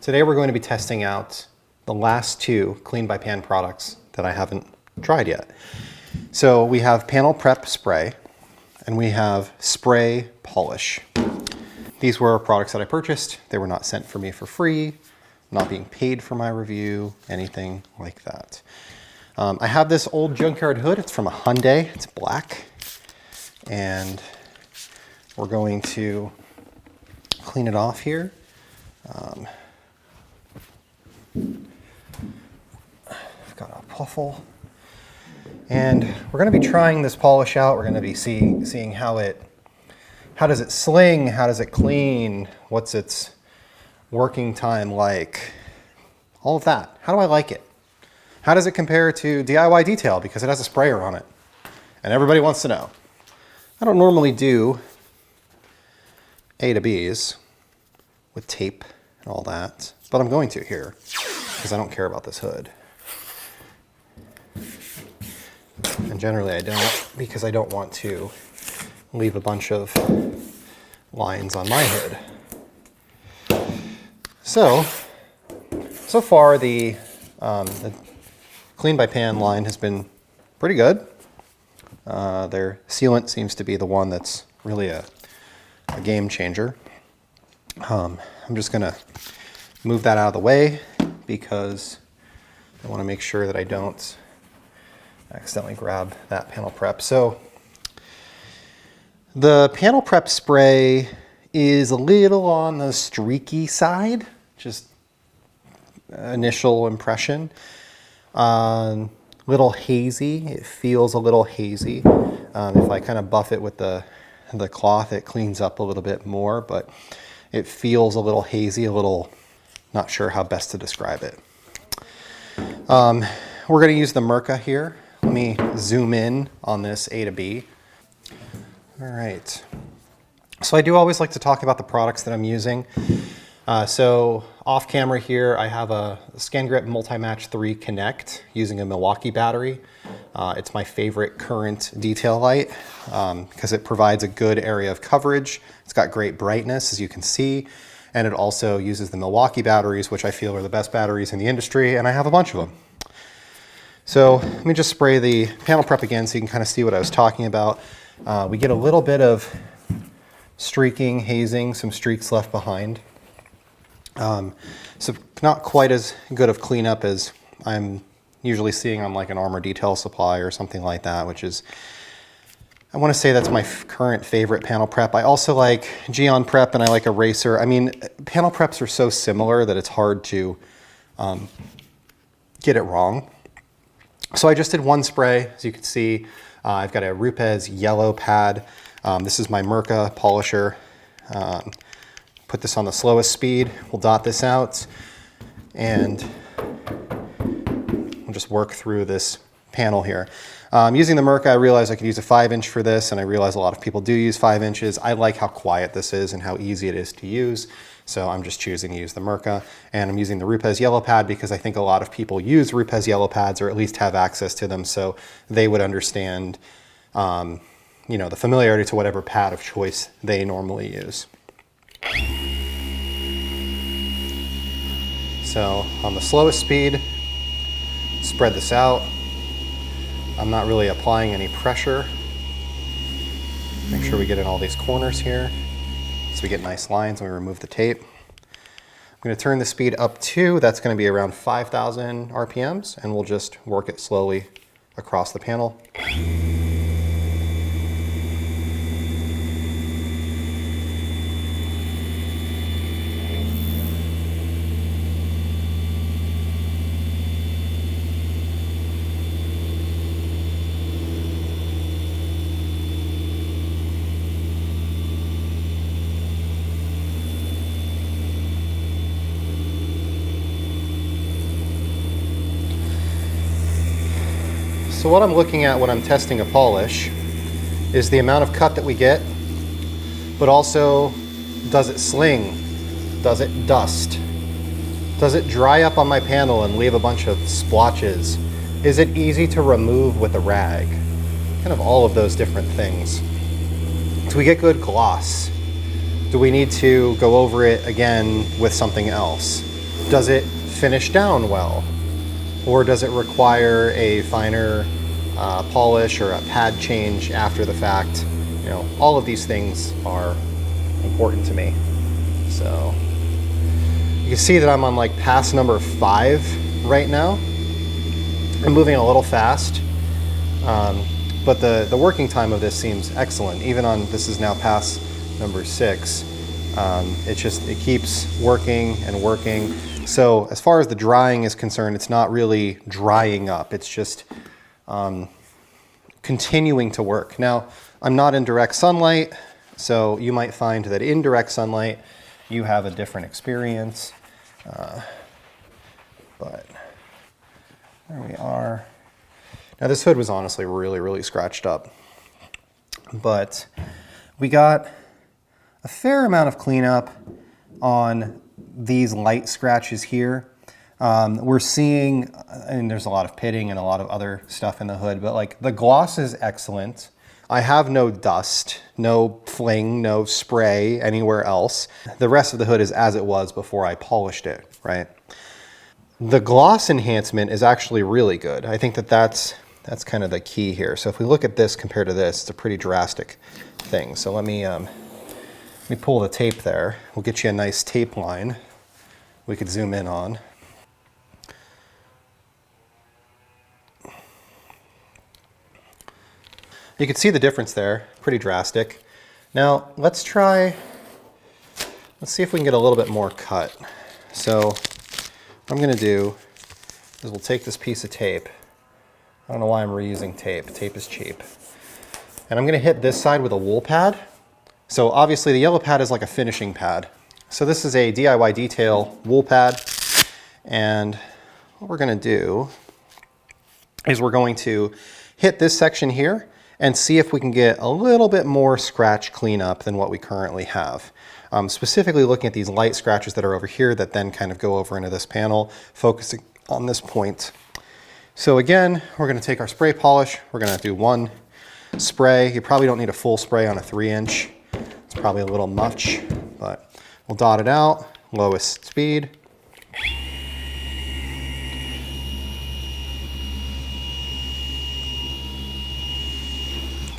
Today we're going to be testing out the last two Clean by Pan products that I haven't tried yet. So we have Panel Prep Spray and we have Spray Polish. These were products that I purchased. They were not sent for me for free, not being paid for my review, anything like that. I have this old junkyard hood. It's from a Hyundai. It's black. And we're going to clean it off here. I've got a puffle. And we're going to be trying this polish out. We're going to be seeing how does it sling, how does it clean, what's its working time like, all of that. How do I like it? How does it compare to DIY Detail, because it has a sprayer on it and everybody wants to know. I don't normally do A to B's with tape and all that, but I'm going to here because I don't care about this hood. And generally I don't, because I don't want to leave a bunch of lines on my hood. So far the Clean by Pan line has been pretty good. Their sealant seems to be the one that's really a game changer. I'm just gonna move that out of the way because I want to make sure that I don't accidentally grab that panel prep. So the panel prep spray is a little on the streaky side, just initial impression. Little hazy. It feels a little hazy. If I kind of buff it with the cloth, it cleans up a little bit more, but it feels a little hazy, a little, not sure how best to describe it. We're going to use the Mirka here. Let me zoom in on this A to B. All right. So I do always like to talk about the products that I'm using. So off camera here, I have a ScanGrip Multi-Match 3 Connect using a Milwaukee battery. It's my favorite current detail light because it provides a good area of coverage. It's got great brightness, as you can see, and it also uses the Milwaukee batteries, which I feel are the best batteries in the industry, and I have a bunch of them. So let me just spray the panel prep again so you can kind of see what I was talking about. We get a little bit of streaking, hazing, some streaks left behind. So not quite as good of cleanup as I'm usually seeing on like an Armor Detail Supply or something like that, which is, I want to say that's my current favorite panel prep. I also like Geon Prep and I like Eraser. I mean, panel preps are so similar that it's hard to get it wrong. So I just did one spray. As you can see, I've got a Rupes yellow pad. This is my Mirka polisher. Put this on the slowest speed. We'll dot this out and we'll just work through this panel here. Using the Mirka, I realized I could use a 5-inch for this, and I realize a lot of people do use 5 inches. I like how quiet this is and how easy it is to use, so I'm just choosing to use the Mirka. And I'm using the Rupes yellow pad because I think a lot of people use Rupes yellow pads, or at least have access to them, so they would understand you know, the familiarity to whatever pad of choice they normally use. So on the slowest speed, spread this out. I'm not really applying any pressure. Make sure we get in all these corners here so we get nice lines when we remove the tape. I'm going to turn the speed up to, that's going to be around 5,000 RPMs, and we'll just work it slowly across the panel. So what I'm looking at when I'm testing a polish is the amount of cut that we get, but also, does it sling? Does it dust? Does it dry up on my panel and leave a bunch of splotches? Is it easy to remove with a rag? Kind of all of those different things. Do we get good gloss? Do we need to go over it again with something else? Does it finish down well? Or does it require a finer polish or a pad change after the fact? You know, all of these things are important to me. So you can see that I'm on like pass number 5 right now. I'm moving a little fast, but the working time of this seems excellent. Even on, this is now pass number 6. It keeps working and working. So as far as the drying is concerned, it's not really drying up. It's just continuing to work. Now, I'm not in direct sunlight, so you might find that in direct sunlight, you have a different experience. But there we are. Now this hood was honestly really, really scratched up. But we got a fair amount of cleanup on these light scratches here. We're seeing, and there's a lot of pitting and a lot of other stuff in the hood, but like the gloss is excellent. I have no dust, no fling, no spray anywhere else. The rest of the hood is as it was before I polished it, right? The gloss enhancement is actually really good. I think that's kind of the key here. So if we look at this compared to this, it's a pretty drastic thing. So let me pull the tape there. We'll get you a nice tape line we could zoom in on. You can see the difference there, pretty drastic. Now let's see if we can get a little bit more cut. So what I'm gonna do is we'll take this piece of tape. I don't know why I'm reusing tape. Tape is cheap. And I'm gonna hit this side with a wool pad. So obviously the yellow pad is like a finishing pad. So this is a DIY Detail wool pad. And what we're gonna do is we're going to hit this section here and see if we can get a little bit more scratch cleanup than what we currently have. Specifically looking at these light scratches that are over here that then kind of go over into this panel, focusing on this point. So again, we're gonna take our spray polish. We're gonna do one spray. You probably don't need a full spray on a 3-inch. It's probably a little much, but we'll dot it out, lowest speed.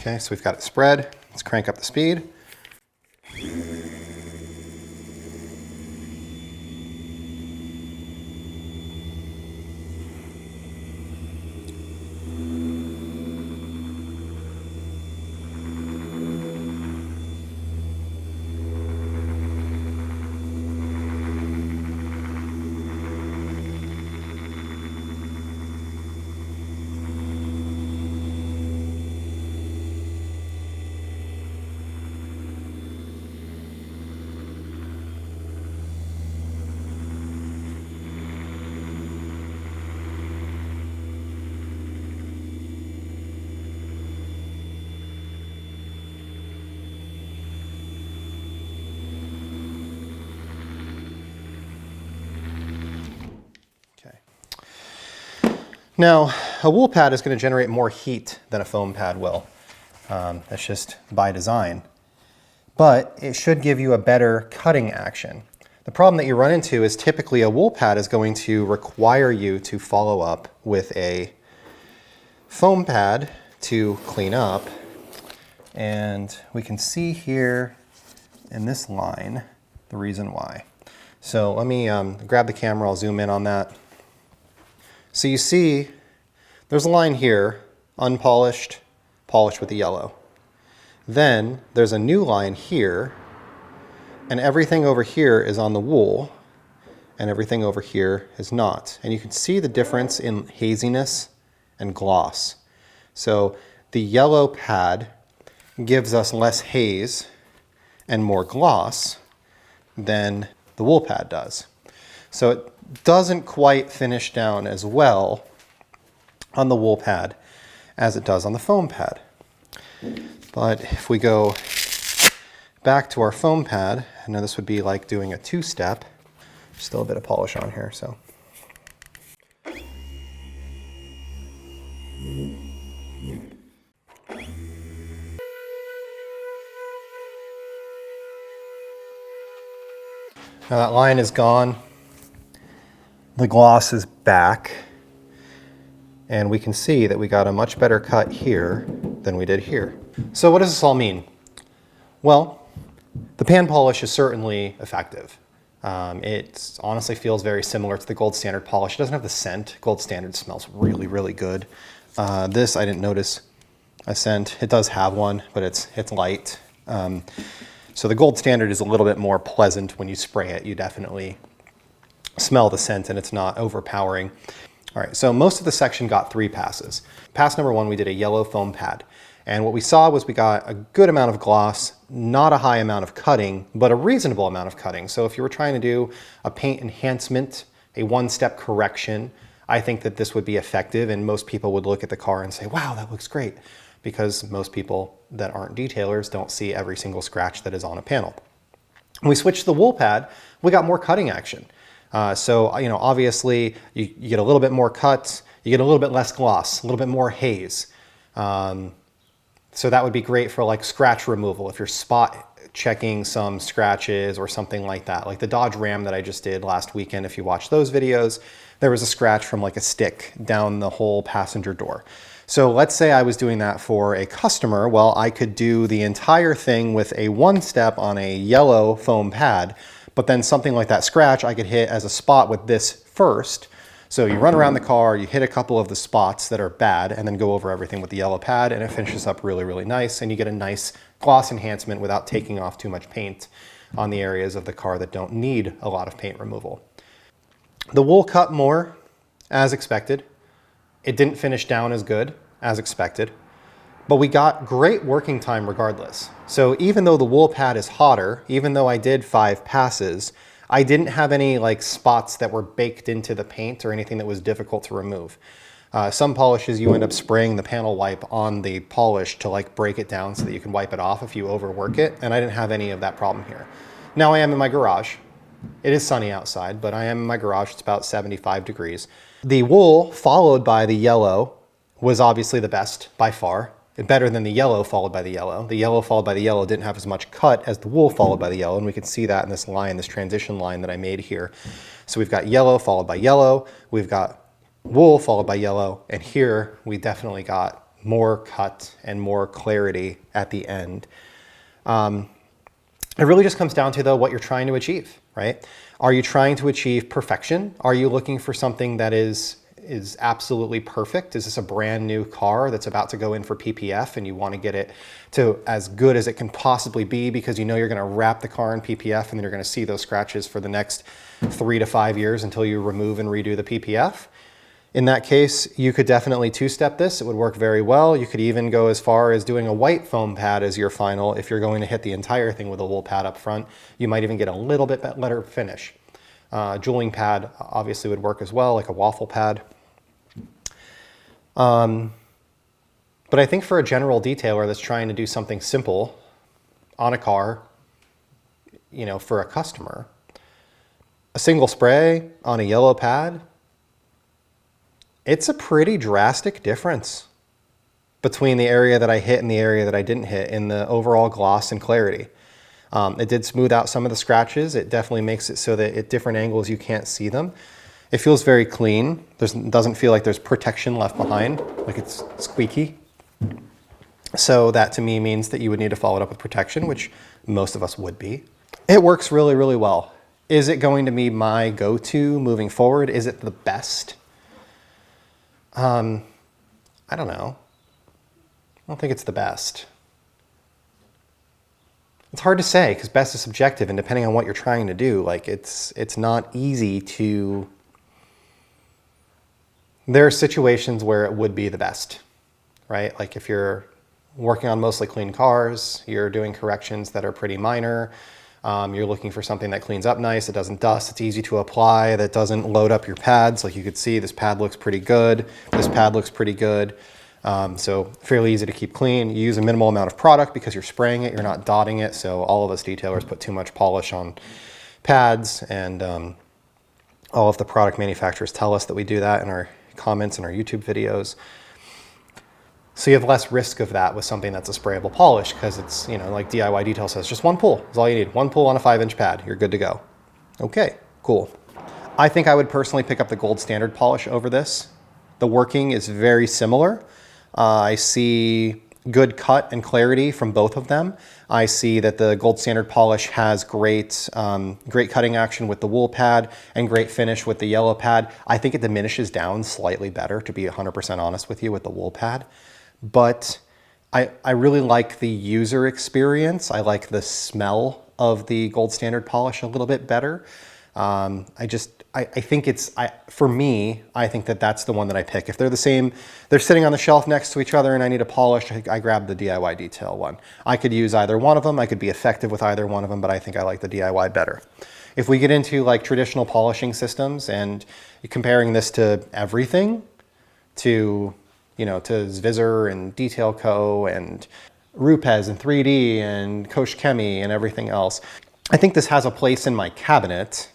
Okay, so we've got it spread. Let's crank up the speed. Now, a wool pad is going to generate more heat than a foam pad will. That's just by design. But it should give you a better cutting action. The problem that you run into is typically a wool pad is going to require you to follow up with a foam pad to clean up. And we can see here in this line the reason why. So let me grab the camera, I'll zoom in on that. So you see, there's a line here, unpolished, polished with the yellow. Then there's a new line here, and everything over here is on the wool, and everything over here is not. And you can see the difference in haziness and gloss. So the yellow pad gives us less haze and more gloss than the wool pad does. So it doesn't quite finish down as well on the wool pad as it does on the foam pad. But if we go back to our foam pad, I know this would be like doing a 2-step. Still a bit of polish on here, so. Now that line is gone. The gloss is back, and we can see that we got a much better cut here than we did here. So what does this all mean? Well, the pan polish is certainly effective. It honestly feels very similar to the gold standard polish. It doesn't have the scent. Gold standard smells really, really good. This, I didn't notice a scent. It does have one, but it's light. So the gold standard is a little bit more pleasant when you spray it. You definitely smell the scent and it's not overpowering. All right, so most of the section got 3 passes. Pass number 1, we did a yellow foam pad. And what we saw was we got a good amount of gloss, not a high amount of cutting, but a reasonable amount of cutting. So if you were trying to do a paint enhancement, a one-step correction, I think that this would be effective, and most people would look at the car and say, wow, that looks great, because most people that aren't detailers don't see every single scratch that is on a panel. When we switched to the wool pad, we got more cutting action. So, you know, obviously you get a little bit more cuts, you get a little bit less gloss, a little bit more haze. So that would be great for like scratch removal if you're spot checking some scratches or something like that. Like the Dodge Ram that I just did last weekend, if you watch those videos, there was a scratch from like a stick down the whole passenger door. So let's say I was doing that for a customer. Well, I could do the entire thing with a one-step on a yellow foam pad, but then something like that scratch I could hit as a spot with this first. So you run around the car, you hit a couple of the spots that are bad, and then go over everything with the yellow pad, and it finishes up really, really nice, and you get a nice gloss enhancement without taking off too much paint on the areas of the car that don't need a lot of paint removal. The wool cut more, as expected. It didn't finish down as good, as expected, but we got great working time regardless. So even though the wool pad is hotter, even though I did 5 passes, I didn't have any like spots that were baked into the paint or anything that was difficult to remove. Some polishes you end up spraying the panel wipe on the polish to like break it down so that you can wipe it off if you overwork it, and I didn't have any of that problem here. Now I am in my garage. It is sunny outside, but I am in my garage. It's about 75 degrees. The wool followed by the yellow was obviously the best by far. Better than the yellow followed by the yellow. The yellow followed by the yellow didn't have as much cut as the wool followed by the yellow, and we can see that in this line, this transition line that I made here. So we've got yellow followed by yellow, we've got wool followed by yellow, and here we definitely got more cut and more clarity at the end. It really just comes down to though what you're trying to achieve, right? Are you trying to achieve perfection? Are you looking for something that is absolutely perfect? Is this a brand new car that's about to go in for PPF and you want to get it to as good as it can possibly be because you know you're going to wrap the car in PPF and then you're going to see those scratches for the next 3 to 5 years until you remove and redo the PPF? In that case, you could definitely 2-step this. It would work very well. You could even go as far as doing a white foam pad as your final. If you're going to hit the entire thing with a wool pad up front, you might even get a little bit better finish. Jeweling pad obviously would work as well, like a waffle pad. But I think for a general detailer that's trying to do something simple on a car, you know, for a customer, a single spray on a yellow pad, it's a pretty drastic difference between the area that I hit and the area that I didn't hit in the overall gloss and clarity. It did smooth out some of the scratches. It definitely makes it so that at different angles you can't see them. It feels very clean. Doesn't feel like there's protection left behind, like it's squeaky. So that to me means that you would need to follow it up with protection, which most of us would be. It works really, really well. Is it going to be my go-to moving forward? Is it the best? I don't know. I don't think it's the best. It's hard to say because best is subjective, and depending on what you're trying to do, like it's not easy to. There are situations where it would be the best, right? Like if you're working on mostly clean cars, you're doing corrections that are pretty minor, you're looking for something that cleans up nice, it doesn't dust, it's easy to apply, that doesn't load up your pads. Like you could see, this pad looks pretty good, this pad looks pretty good. So fairly easy to keep clean. You use a minimal amount of product because you're spraying it, you're not dotting it. So all of us detailers put too much polish on pads, and all of the product manufacturers tell us that we do that in our comments in our YouTube videos. So you have less risk of that with something that's a sprayable polish because it's, you know, like DIY Detail says, just one pull is all you need. One pull on a 5-inch pad, you're good to go. Okay, cool. I think I would personally pick up the gold standard polish over this. The working is very similar. I see good cut and clarity from both of them. I see that the gold standard polish has great cutting action with the wool pad and great finish with the yellow pad. I think it diminishes down slightly better, to be 100% honest with you, with the wool pad. But I really like the user experience. I like the smell of the gold standard polish a little bit better. I think for me, I think that that's the one that I pick. If they're the same, they're sitting on the shelf next to each other and I need a polish, I grab the DIY detail one. I could use either one of them. I could be effective with either one of them, but I think I like the DIY better. If we get into like traditional polishing systems and comparing this to everything, to Zvizzer and Detail Co. and Rupes and 3D and Kosh Chemie and everything else, I think this has a place in my cabinet.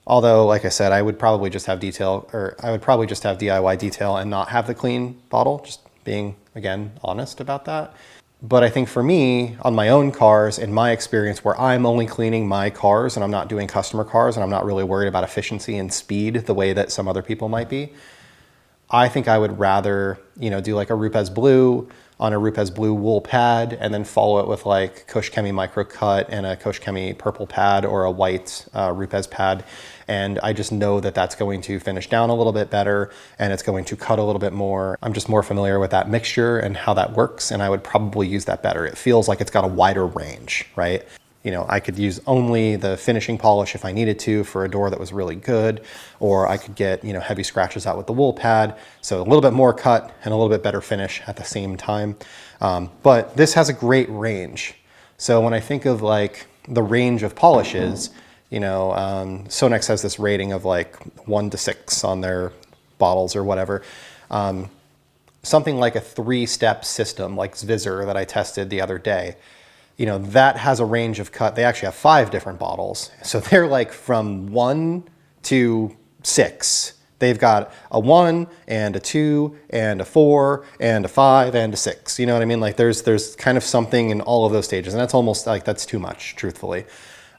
Although, like I said, I would probably just have DIY detail and not have the clean bottle, just being, again, honest about that. But I think for me, on my own cars, in my experience where I'm only cleaning my cars and I'm not doing customer cars and I'm not really worried about efficiency and speed the way that some other people might be, I think I would rather, do like a Rupes Blue on a Rupes Blue wool pad and then follow it with like Kosh Chemie Micro Cut and a Kosh Chemie purple pad or a white Rupes pad. And I just know that that's going to finish down a little bit better and it's going to cut a little bit more. I'm just more familiar with that mixture and how that works, and I would probably use that better. It feels like it's got a wider range, right? I could use only the finishing polish if I needed to for a door that was really good, or I could get, heavy scratches out with the wool pad. So a little bit more cut and a little bit better finish at the same time. But this has a great range. So when I think of like the range of polishes, Sonex has this rating of like 1 to 6 on their bottles or whatever. Something like a 3-step system like Zvizzer that I tested the other day, that has a range of cut. They actually have 5 different bottles. So they're like from 1 to 6. They've got a 1 and a 2 and a 4 and a 5 and a 6. You know what I mean? Like there's kind of something in all of those stages, and that's almost like, that's too much, truthfully.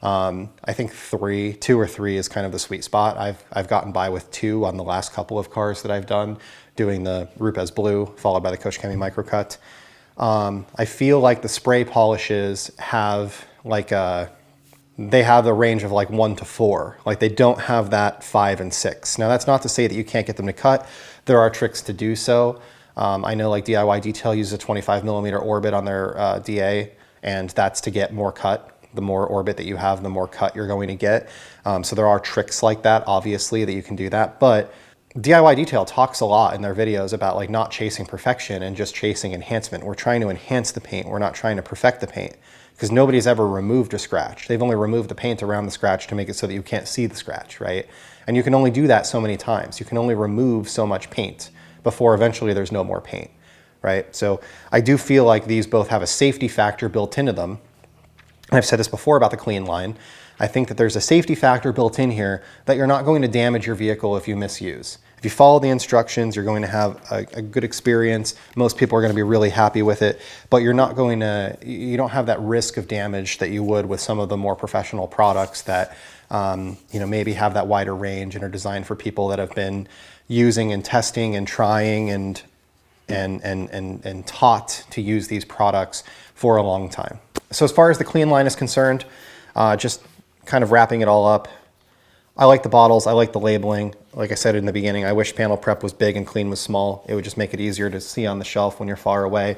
I think 2 or 3 is kind of the sweet spot. I've gotten by with 2 on the last couple of cars that I've done, doing the Rupes Blue followed by the Kosh Chemie Micro Cut. I feel like the spray polishes have they have a range of like 1 to 4. Like they don't have that 5 and 6. Now that's not to say that you can't get them to cut. There are tricks to do so. I know like DIY Detail uses a 25 millimeter orbit on their DA, and that's to get more cut. The more orbit that you have, the more cut you're going to get. So there are tricks like that, obviously, that you can do that. But DIY Detail talks a lot in their videos about like not chasing perfection and just chasing enhancement. We're trying to enhance the paint. We're not trying to perfect the paint, because nobody's ever removed a scratch. They've only removed the paint around the scratch to make it so that you can't see the scratch, right? And you can only do that so many times. You can only remove so much paint before eventually there's no more paint, right? So I do feel like these both have a safety factor built into them. And I've said this before about the clean line. I think that there's a safety factor built in here that you're not going to damage your vehicle if you misuse. If you follow the instructions, you're going to have a good experience. Most people are going to be really happy with it, but you don't have that risk of damage that you would with some of the more professional products that maybe have that wider range and are designed for people that have been using and testing and trying and taught to use these products for a long time. So as far as the clean line is concerned, just kind of wrapping it all up, I like the bottles, I like the labeling. Like I said in the beginning, I wish panel prep was big and clean was small. It would just make it easier to see on the shelf when you're far away.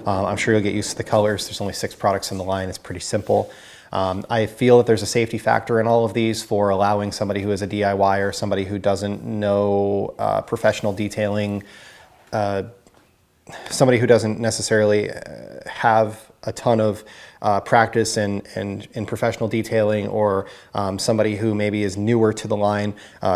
I'm sure you'll get used to the colors. There's only 6 products in the line. It's pretty simple. I feel that there's a safety factor in all of these for allowing somebody who is a DIYer, somebody who doesn't know professional detailing, somebody who doesn't necessarily have a ton of practice in professional detailing, or somebody who maybe is newer to the line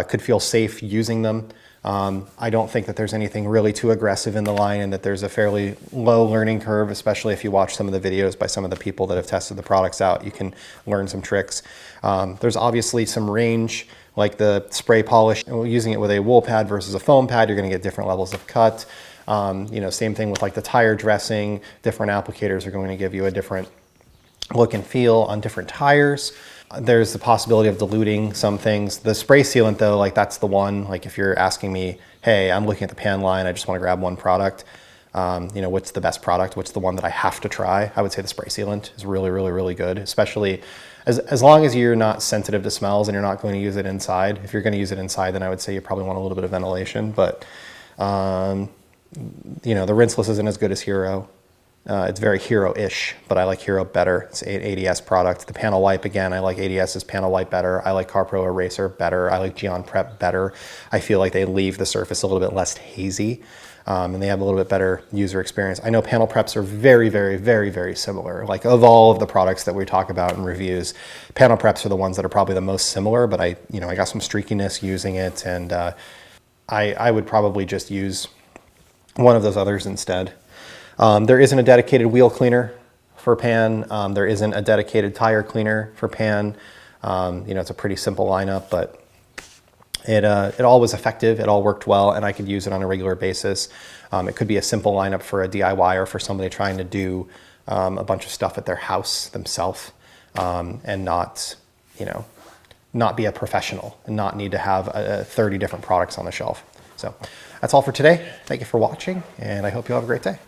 could feel safe using them. I don't think that there's anything really too aggressive in the line, and that there's a fairly low learning curve, especially if you watch some of the videos by some of the people that have tested the products out. You can learn some tricks. There's obviously some range, like the spray polish, using it with a wool pad versus a foam pad, you're going to get different levels of cut. Same thing with like the tire dressing. Different applicators are going to give you a different look and feel on different tires. There's the possibility of diluting some things. The spray sealant though, like that's the one, like if you're asking me, hey, I'm looking at the pan line, I just want to grab one product, you know, what's the best product? What's the one that I have to try? I would say the spray sealant is really, really, really good, especially as long as you're not sensitive to smells and you're not going to use it inside. If you're going to use it inside, then I would say you probably want a little bit of ventilation, but you know, the rinseless isn't as good as Hero. It's very Hero-ish, but I like Hero better. It's an ADS product. The panel wipe, again, I like ADS's panel wipe better. I like CarPro Eraser better. I like Geon Prep better. I feel like they leave the surface a little bit less hazy, and they have a little bit better user experience. I know panel preps are very, very, very, very similar. Like of all of the products that we talk about in reviews, panel preps are the ones that are probably the most similar, but I got some streakiness using it, and I would probably just use one of those others instead. There isn't a dedicated wheel cleaner for pan. There isn't a dedicated tire cleaner for pan. It's a pretty simple lineup, but it all was effective. It all worked well, and I could use it on a regular basis. It could be a simple lineup for a DIY or for somebody trying to do a bunch of stuff at their house themselves, and not be a professional and not need to have 30 different products on the shelf. So that's all for today. Thank you for watching, and I hope you all have a great day.